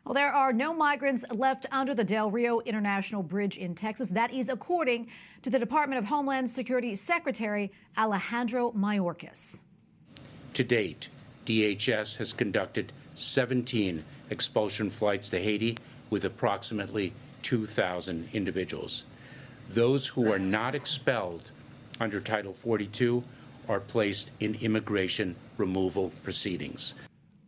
Well, there are no migrants left under the Rio International Bridge in Texas. That is according to the Department of Homeland Security Secretary Alejandro Mayorkas. To date, DHS has conducted 17 expulsion flights to Haiti with approximately 2,000 individuals. Those who are not expelled under Title 42 are placed in immigration removal proceedings.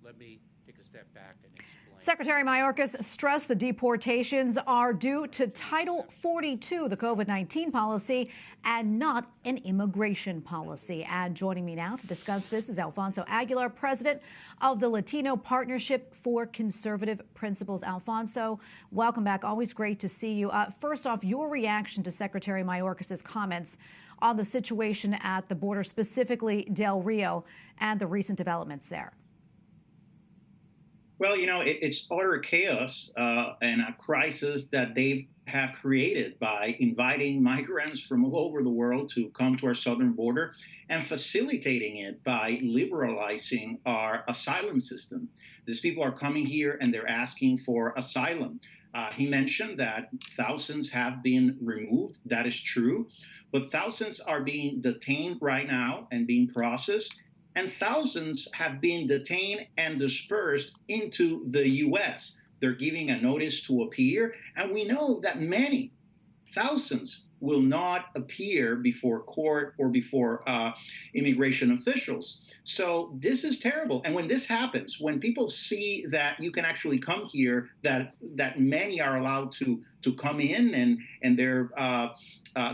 Let me take a step back and explain. Secretary Mayorkas stressed the deportations are due to Title 42, the COVID-19 policy, and not an immigration policy. And joining me now to discuss this is Alfonso Aguilar, president of the Latino Partnership for Conservative Principles. Alfonso, welcome back. Always great to see you. First off, your reaction to Secretary Mayorkas' comments on the situation at the border, specifically Del Rio, and the recent developments there. Well, you know, it's utter chaos and a crisis that they have created by inviting migrants from all over the world to come to our southern border and facilitating it by liberalizing our asylum system. These people are coming here and they're asking for asylum. He mentioned that thousands have been removed. That is true. But thousands are being detained right now and being processed. And thousands have been detained and dispersed into the U.S. They're giving a notice to appear. And we know that many, thousands, will not appear before court or before immigration officials. So this is terrible. And when this happens, when people see that you can actually come here, that many are allowed to come in and they're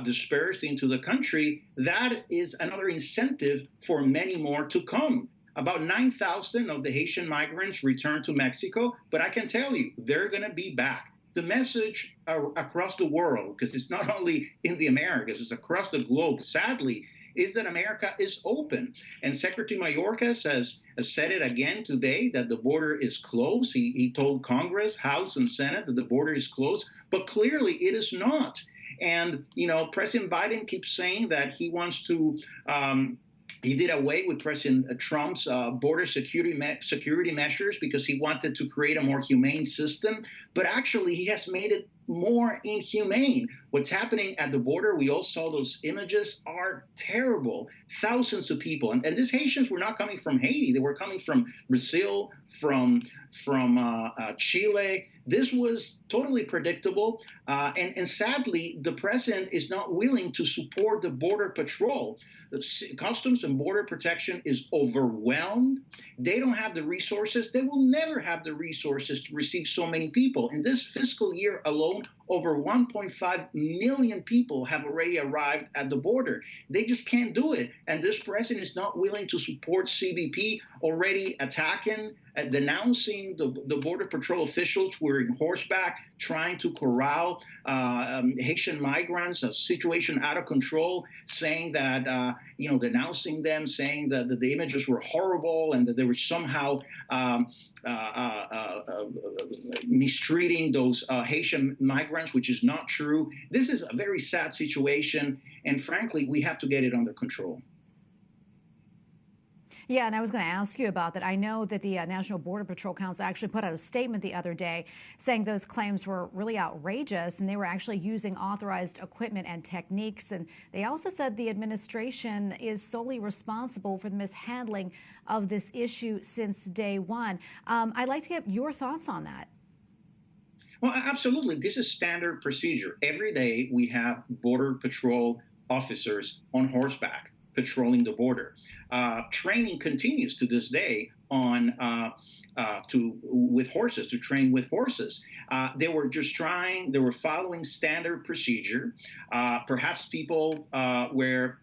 dispersed into the country, that is another incentive for many more to come. About 9,000 of the Haitian migrants returned to Mexico, but I can tell you, they're going to be back. The message across the world, because it's not only in the Americas, it's across the globe, sadly, is that America is open. And Secretary Mayorkas has said it again today that the border is closed. He told Congress, House, and Senate that the border is closed, but clearly it is not. And, you know, President Biden keeps saying that he wants to he did away with President Trump's border security measures because he wanted to create a more humane system. But actually, he has made it more inhumane. What's happening at the border, we all saw those images, are terrible. Thousands of people. And these Haitians were not coming from Haiti. They were coming from Brazil, from Chile. This was totally predictable. And sadly, the president is not willing to support the Border Patrol. The Customs and Border Protection is overwhelmed. They don't have the resources. They will never have the resources to receive so many people. In this fiscal year alone, over 1.5 million people have already arrived at the border. They just can't do it. And this president is not willing to support CBP, already attacking, denouncing the Border Patrol officials who are in horseback, trying to corral Haitian migrants, a situation out of control, saying that, denouncing them, saying that the images were horrible and that they were somehow mistreating those Haitian migrants, which is not true. This is a very sad situation, and frankly, we have to get it under control. Yeah, and I was going to ask you about that. I know that the National Border Patrol Council actually put out a statement the other day saying those claims were really outrageous and they were actually using authorized equipment and techniques. And they also said the administration is solely responsible for the mishandling of this issue since day one. I'd like to get your thoughts on that. Well, absolutely. This is standard procedure. Every day we have Border Patrol officers on horseback patrolling the border. Training continues to this day on with horses, to train with horses. They were following standard procedure. Perhaps people were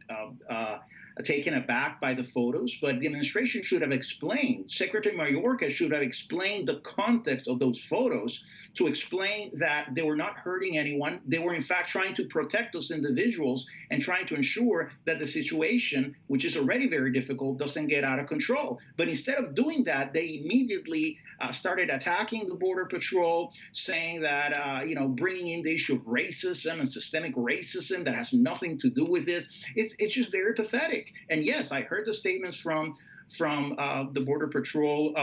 taken aback by the photos, but the administration should have explained, Secretary Mayorkas should have explained the context of those photos to explain that they were not hurting anyone. They were in fact trying to protect those individuals and trying to ensure that the situation, which is already very difficult, doesn't get out of control. But instead of doing that, they immediately started attacking the Border Patrol, saying that, bringing in the issue of racism and systemic racism that has nothing to do with this. It's just very pathetic. And yes, I heard the statements from from the Border Patrol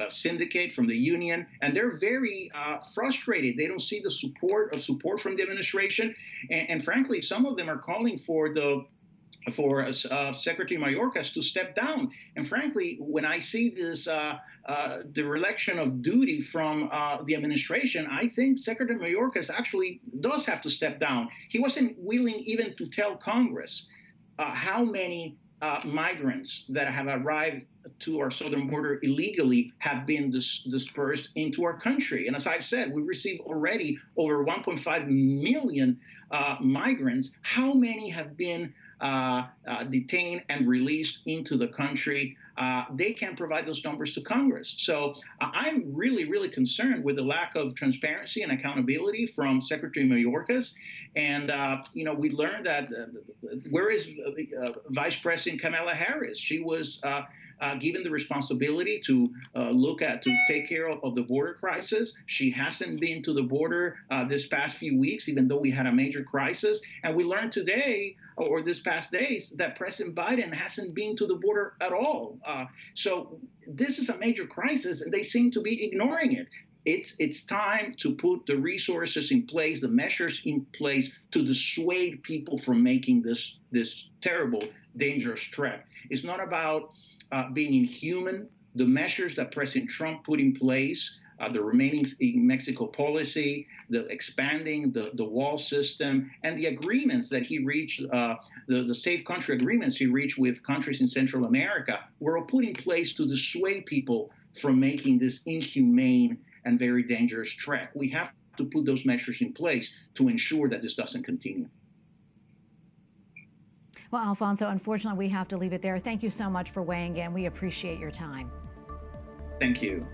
syndicate, from the union, and they're very frustrated. They don't see the support from the administration, and frankly, some of them are calling for Secretary Mayorkas to step down. And frankly, when I see this dereliction of duty from the administration, I think Secretary Mayorkas actually does have to step down. He wasn't willing even to tell Congress how many migrants that have arrived to our southern border illegally have been dispersed into our country. And as I've said, we received already over 1.5 million migrants. How many have been detained and released into the country? They can't provide those numbers to Congress. So I'm really, really concerned with the lack of transparency and accountability from Secretary Mayorkas. And, we learned that where is Vice President Kamala Harris? She was given the responsibility to take care of the border crisis. She hasn't been to the border this past few weeks, even though we had a major crisis. And we learned today, or this past days, that President Biden hasn't been to the border at all. So this is a major crisis, and they seem to be ignoring it. It's time to put the resources in place, the measures in place to dissuade people from making this terrible, dangerous trek. It's not about being inhuman. The measures that President Trump put in place, the remaining in Mexico policy, the expanding the wall system, and the agreements that he reached, the safe country agreements he reached with countries in Central America, were put in place to dissuade people from making this inhumane and very dangerous trek. We have to put those measures in place to ensure that this doesn't continue. Well, Alfonso, unfortunately, we have to leave it there. Thank you so much for weighing in. We appreciate your time. Thank you.